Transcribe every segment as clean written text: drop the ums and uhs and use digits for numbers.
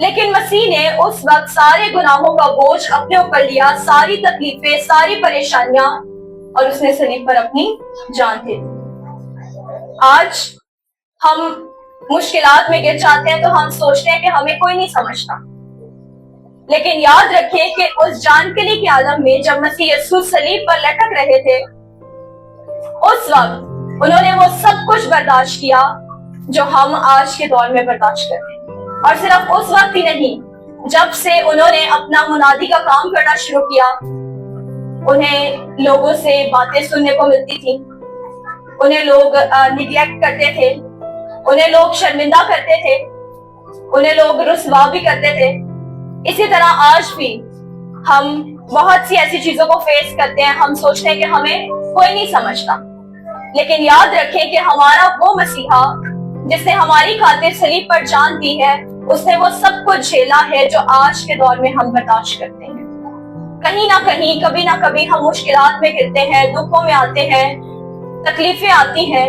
لیکن مسیح نے اس وقت سارے گناہوں کا بوجھ اپنے اوپر لیا، ساری تکلیفیں، ساری پریشانیاں، اور اس نے صلیب پر اپنی جان دے دی۔ آج ہم مشکلات میں گر جاتے ہیں تو ہم سوچتے ہیں کہ ہمیں کوئی نہیں سمجھتا، لیکن یاد رکھیں کہ اس جان کلی کے عالم میں جب مسیح یسوع صلیب پر لٹک رہے تھے، اس وقت انہوں نے وہ سب کچھ برداشت کیا جو ہم آج کے دور میں برداشت کرتے ہیں۔ اور صرف اس وقت ہی نہیں، جب سے انہوں نے اپنا منادی کا کام کرنا شروع کیا، انہیں لوگوں سے باتیں سننے کو ملتی تھی، انہیں لوگ نیگلیکٹ کرتے تھے، انہیں لوگ شرمندہ کرتے تھے، انہیں لوگ رسوا بھی کرتے تھے۔ اسی طرح آج بھی ہم بہت سی ایسی چیزوں کو فیس کرتے ہیں، ہم سوچتے ہیں کہ ہمیں کوئی نہیں سمجھتا، لیکن یاد رکھیں کہ ہمارا وہ مسیحا جس نے ہماری خاطر صلیب پر جان دی ہے، اس نے وہ سب کچھ جھیلا ہے جو آج کے دور میں ہم برداشت کرتے ہیں۔ کہیں نہ کہیں، کبھی نہ کبھی ہم مشکلات میں گرتے ہیں، دکھوں میں آتے ہیں، تکلیفیں آتی ہیں،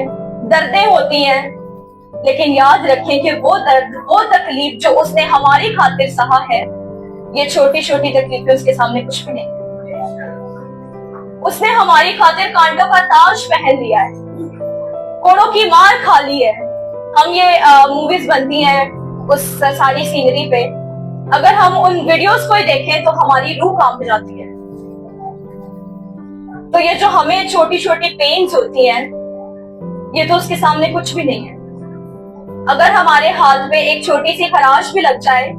دردیں ہوتی ہیں، لیکن یاد رکھیں کہ وہ درد، وہ تکلیف جو اس نے ہماری خاطر سہا ہے، یہ چھوٹی چھوٹی تکلیفیں اس کے سامنے کچھ بھی نہیں۔ اس نے ہماری خاطر کانٹوں کا تاج پہن لیا ہے، کوڑوں کی مار کھا لی ہے۔ ہم یہ موویز بنتی ہیں اس ساری سینری پہ، اگر ہم ان ویڈیوز کو ہی دیکھیں تو ہماری روح کانپ جاتی ہے۔ تو یہ جو ہمیں چھوٹی چھوٹی پینز ہوتی ہیں، یہ تو اس کے سامنے کچھ بھی نہیں ہے۔ اگر ہمارے ہاتھ میں ایک چھوٹی سی خراش بھی لگ جائے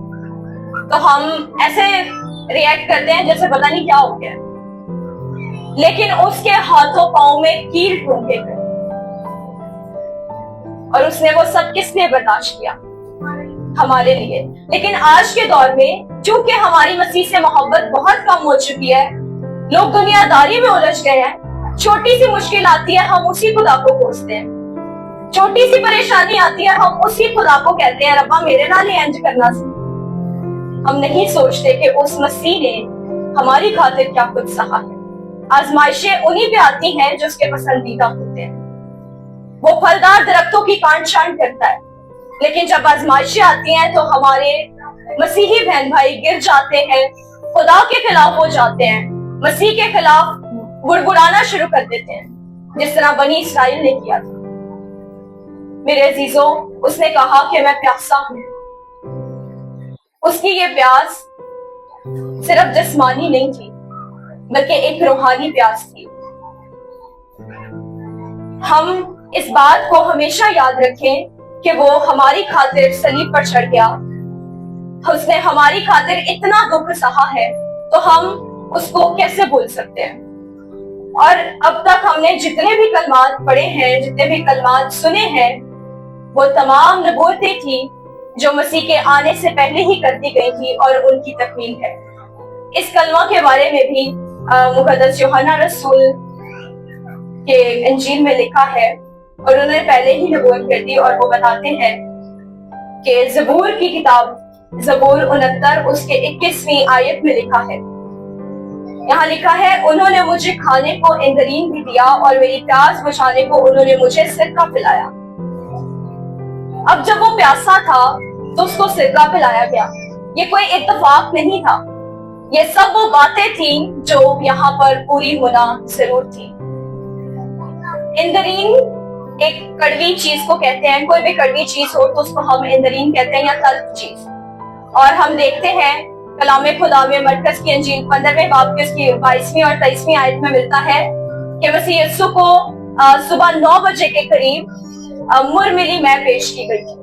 تو ہم ایسے ریئیکٹ کرتے ہیں جیسے پتہ نہیں کیا ہو گیا، لیکن اس کے ہاتھوں پاؤں میں کیل ٹھونکے گئے، اور اس نے وہ سب کس لیے برداشت کیا؟ ہمارے لیے۔ لیکن آج کے دور میں چونکہ ہماری مسیح سے محبت بہت کم ہو چکی ہے، لوگ دنیا داری میں الجھ گئے ہیں، چھوٹی سی مشکل آتی ہے ہم اسی خدا کو کوستے ہیں، چھوٹی سی پریشانی آتی ہے ہم اسی خدا کو کہتے ہیں ربا میرے نال ہی انج کرنا سی۔ ہم نہیں سوچتے کہ اس مسیح نے ہماری خاطر کیا کچھ سہا ہے۔ آزمائشیں انہی پہ آتی ہیں جو اس کے پسندیدہ ہوتے ہیں۔ وہ پھلدار درختوں کی کانٹ چھانٹ کرتا ہے، لیکن جب آزمائشیں آتی ہیں تو ہمارے مسیحی بہن بھائی گر جاتے ہیں، خدا کے خلاف ہو جاتے ہیں، مسیح کے خلاف بڑبڑانا شروع کر دیتے ہیں، جس طرح بنی اسرائیل نے کیا تھا۔ میرے عزیزوں، اس نے کہا کہ میں پیاسا ہوں۔ اس کی یہ پیاس صرف جسمانی نہیں تھی، بلکہ ایک روحانی پیاس تھی۔ ہم اس بات کو ہمیشہ یاد رکھیں کہ وہ ہماری خاطر صلیب پر چڑھ گیا، اس نے ہماری خاطر اتنا دکھ سہا ہے، تو ہم اس کو کیسے بھول سکتے ہیں؟ اور اب تک ہم نے جتنے بھی کلمات پڑھے ہیں، جتنے بھی کلمات سنے ہیں، وہ تمام نبوتیں تھی جو مسیح کے آنے سے پہلے ہی کر دی گئی تھی، اور ان کی تکمیل ہے۔ اس کلمہ کے بارے میں بھی مقدس یوحنا رسول کے انجیل میں لکھا ہے، اور انہوں نے پہلے ہی نبوت کر دی، اور وہ بتاتے ہیں کہ زبور کی کتاب زبور 69 اس کے 21ویں آیت میں لکھا ہے، یہاں لکھا ہے، انہوں نے مجھے کھانے کو اندرین بھی دیا، اور میری پیاس بجھانے کو انہوں نے مجھے سرکہ پلایا۔ اب جب وہ پیاسا تھا تو اس کو سرکہ پلایا گیا، یہ کوئی اتفاق نہیں تھا، یہ سب وہ باتیں تھیں جو یہاں پر پوری ہونا ضرور تھی۔ اندرین ایک کڑوی چیز کو کہتے ہیں، کوئی بھی کڑوی چیز ہو تو اس کو ہم اندرین کہتے ہیں، یا تلخ چیز۔ اور ہم دیکھتے ہیں کلام خدا میں مرکز کی انجیل 15ویں باب کی اس کی 22ویں اور 23ویں آیت میں ملتا ہے کہ مسیح یسوع کو صبح 9 بجے کے قریب مرملی میں پیش کی گئی تھی،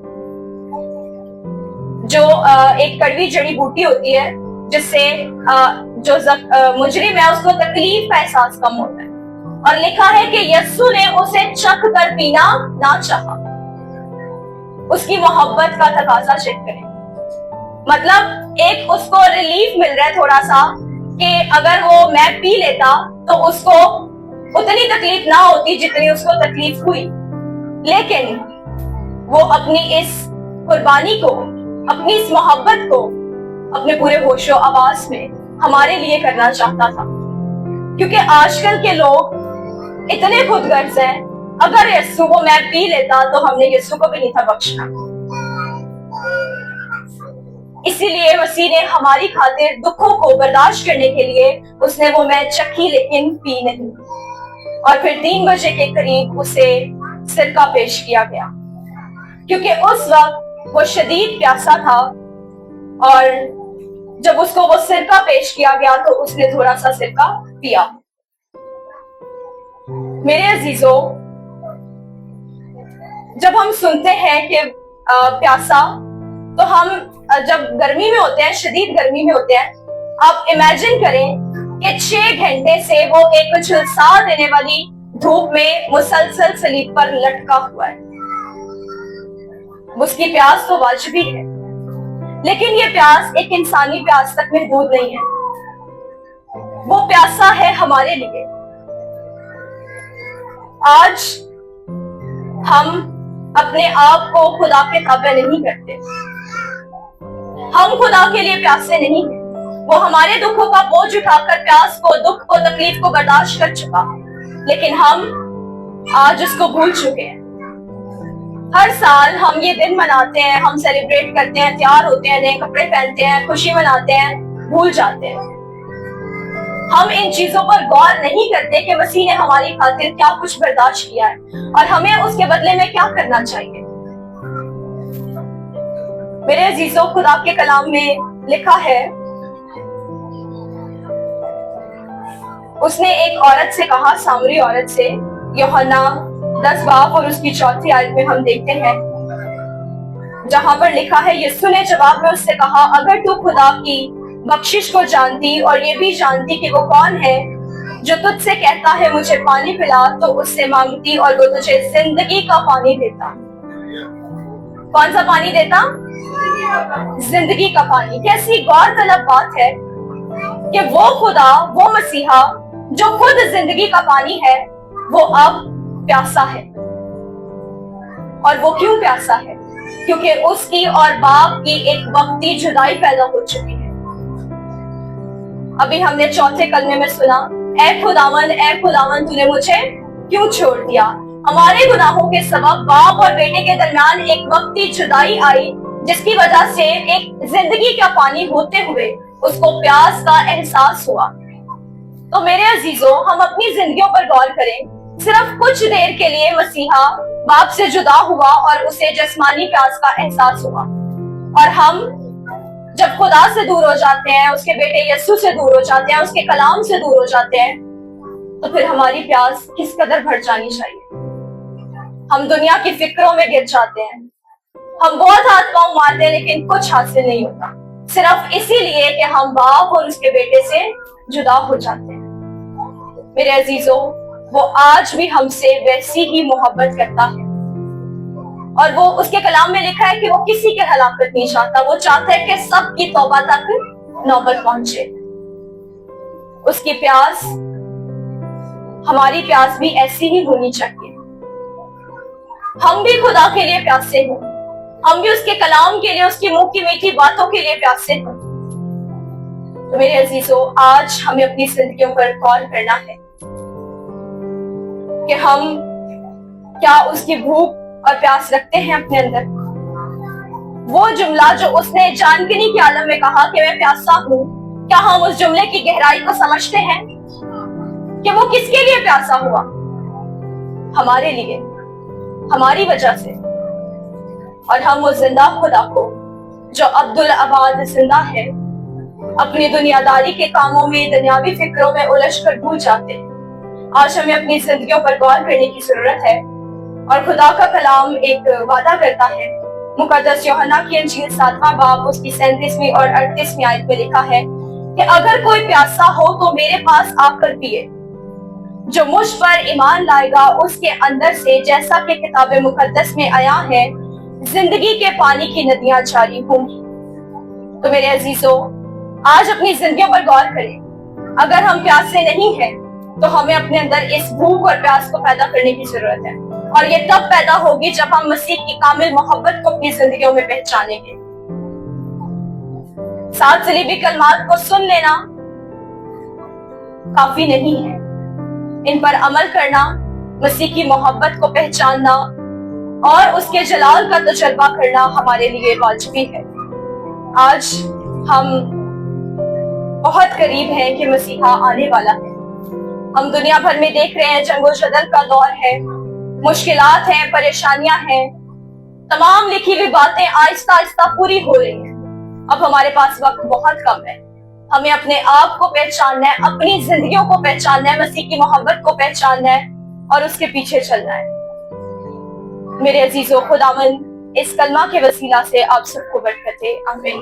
جو ایک کڑوی جڑی بوٹی ہوتی ہے، جس سے جو مجرم ہے اس کو تکلیف کا احساس کم ہوتا ہے۔ اور لکھا ہے کہ یسوع نے اسے چکھ کر پینا نہ چاہا، اس کی محبت کا تقاضا چیک کریں، مطلب ایک اس کو ریلیف مل رہا ہے تھوڑا سا، کہ اگر وہ میں پی لیتا تو اس کو اتنی تکلیف نہ ہوتی جتنی اس کو تکلیف ہوئی، لیکن وہ اپنی اس قربانی کو، اپنی اس محبت کو اپنے پورے ہوش و آواز میں ہمارے لیے کرنا چاہتا تھا، کیونکہ آج کل کے لوگ اتنے خود غرض ہیں، اگر یسوع کو میں پی لیتا تو ہم نے یسوع کو بھی نہیں تھا بخشنا۔ اسی لیے مسیح نے ہماری خاطر دکھوں کو برداشت کرنے کے لیے اس نے وہ میچ چکھی لیکن پی نہیں، اور پھر 3 بجے کے قریب اسے سرکہ پیش کیا گیا، کیونکہ اس وقت وہ شدید پیاسا تھا، اور جب اس کو وہ سرکہ پیش کیا گیا تو اس نے تھوڑا سا سرکہ پیا۔ میرے عزیزوں، جب ہم سنتے ہیں کہ پیاسا، تو ہم جب گرمی میں ہوتے ہیں، شدید گرمی میں ہوتے ہیں، آپ امیجن کریں کہ 6 گھنٹے سے وہ ایک جھلسا دینے والی دھوپ میں مسلسل صلیب پر لٹکا ہوا ہے۔ اس کی پیاس تو واجبی ہے، لیکن یہ پیاس ایک انسانی پیاس تک محدود نہیں ہے، وہ پیاسا ہے ہمارے لیے۔ آج ہم اپنے آپ کو خدا کے تابع نہیں کرتے، ہم خدا کے لیے پیاسے نہیں ہیں۔ وہ ہمارے دکھوں کا بوجھ اٹھا کر پیاس کو، دکھ کو، تکلیف کو برداشت کر چکا، لیکن ہم آج اس کو بھول چکے ہیں۔ ہر سال ہم یہ دن مناتے ہیں، ہم سیلیبریٹ کرتے ہیں، تیار ہوتے ہیں، نئے کپڑے پہنتے ہیں، خوشی مناتے ہیں، بھول جاتے ہیں۔ ہم ان چیزوں پر غور نہیں کرتے کہ مسیح نے ہماری خاطر کیا کچھ برداشت کیا ہے اور ہمیں اس کے بدلے میں کیا کرنا چاہیے۔ میرے عزیزوں، خدا کے کلام میں لکھا ہے، اس نے ایک عورت سے کہا، سامری عورت سے، یوحنا 10 باب اور اس کی 4 آیت میں ہم دیکھتے ہیں جہاں پر لکھا ہے، یسوع نے جواب میں اس سے کہا، اگر تو خدا کی بخشش کو جانتی اور یہ بھی جانتی کہ وہ کون ہے جو تجھ سے کہتا ہے مجھے پانی پلا، تو اس سے مانگتی اور وہ تجھے زندگی کا پانی دیتا۔ کون سا پانی دیتا؟ زندگی کا پانی۔ کیسی غور طلب بات ہے کہ وہ خدا، وہ مسیحا جو خود زندگی کا پانی ہے، وہ اب پیاسا ہے۔ اور وہ کیوں پیاسا ہے؟ کیونکہ اس کی اور باپ کی ایک وقتی جدائی پیدا ہو چکی ہے۔ ابھی ہم نے 4 کلمے میں سنا، اے خداوند تو نے مجھے کیوں چھوڑ دیا؟ ہمارے گناہوں کے سبب باپ اور بیٹے کے درمیان ایک وقتی جدائی آئی، جس کی وجہ سے ایک زندگی کا پانی ہوتے ہوئے اس کو پیاس کا احساس ہوا۔ تو میرے عزیزوں، ہم اپنی زندگیوں پر غور کریں۔ صرف کچھ دیر کے لیے مسیحا باپ سے جدا ہوا اور اسے جسمانی پیاس کا احساس ہوا، اور ہم جب خدا سے دور ہو جاتے ہیں، اس کے بیٹے یسوع سے دور ہو جاتے ہیں، اس کے کلام سے دور ہو جاتے ہیں، تو پھر ہماری پیاس کس قدر بڑھ جانی چاہیے۔ ہم دنیا کی فکروں میں گر جاتے ہیں، ہم بہت ہاتھ پاؤں مارتے ہیں، لیکن کچھ حاصل نہیں ہوتا، صرف اسی لیے کہ ہم باپ اور اس کے بیٹے سے جدا ہو جاتے ہیں۔ میرے عزیزوں، وہ آج بھی ہم سے ویسی ہی محبت کرتا ہے، اور وہ اس کے کلام میں لکھا ہے کہ وہ کسی کی ہلاکت نہیں چاہتا، وہ چاہتا ہے کہ سب کی توبہ تک نوبت پہنچے۔ اس کی پیاس، ہماری پیاس بھی ایسی ہی ہونی چاہیے۔ ہم بھی خدا کے لیے پیاسے ہوں، ہم بھی اس کے کلام کے لیے، اس کی منہ کی میٹھی باتوں کے لیے پیاسے ہوں۔ تو میرے عزیزوں، آج ہمیں اپنی زندگیوں پر غور کرنا ہے کہ ہم کیا اس کی بھوک اور پیاس رکھتے ہیں اپنے اندر۔ وہ جملہ جو اس نے جانکنی کے عالم میں کہا کہ میں پیاسا ہوں، کیا ہم اس جملے کی گہرائی کو سمجھتے ہیں کہ وہ کس کے لیے پیاسا ہوا؟ ہمارے لیے، ہماری وجہ سے۔ اور ہم وہ زندہ خدا کو جو عبدالآباد زندہ ہے، اپنی دنیا داری کے کاموں میں، دنیاوی فکروں میں الجھ کر بھول جاتے ہیں۔ آج ہمیں اپنی زندگیوں پر غور کرنے کی ضرورت ہے، اور خدا کا کلام ایک وعدہ کرتا ہے۔ مقدس یوحنا کی انجیل 7واں باب اس کی 37ویں اور 38ویں آیت میں لکھا ہے کہ اگر کوئی پیاسا ہو تو میرے پاس آ کر پیے، جو مجھ پر ایمان لائے گا اس کے اندر سے، جیسا کہ کتاب مقدس میں آیا ہے، زندگی کے پانی کی ندیاں جاری ہوں گی۔ تو میرے عزیزوں، آج اپنی زندگیوں پر غور کریں۔ اگر ہم پیاسے نہیں ہیں تو ہمیں اپنے اندر اس بھوک اور پیاس کو پیدا کرنے کی ضرورت ہے، اور یہ تب پیدا ہوگی جب ہم مسیح کی کامل محبت کو اپنی زندگیوں میں پہچانیں گے۔ 7 صلیبی کلمات کو سن لینا کافی نہیں ہے، ان پر عمل کرنا، مسیح کی محبت کو پہچاننا اور اس کے جلال کا تجربہ کرنا ہمارے لیے واجبی ہے۔ آج ہم بہت قریب ہیں کہ مسیحا آنے والا ہے. ہم دنیا بھر میں دیکھ رہے ہیں جنگ و جدل کا دور ہے, مشکلات ہیں, پریشانیاں ہیں, تمام لکھی ہوئی باتیں آہستہ آہستہ پوری ہو رہی ہیں. اب ہمارے پاس وقت بہت کم ہے. ہمیں اپنے آپ کو پہچاننا ہے, اپنی زندگیوں کو پہچاننا ہے, مسیح کی محبت کو پہچاننا ہے اور اس کے پیچھے چلنا ہے. میرے عزیزو, خداوند اس کلمہ کے وسیلہ سے آپ سب کو برکت دے. آمین.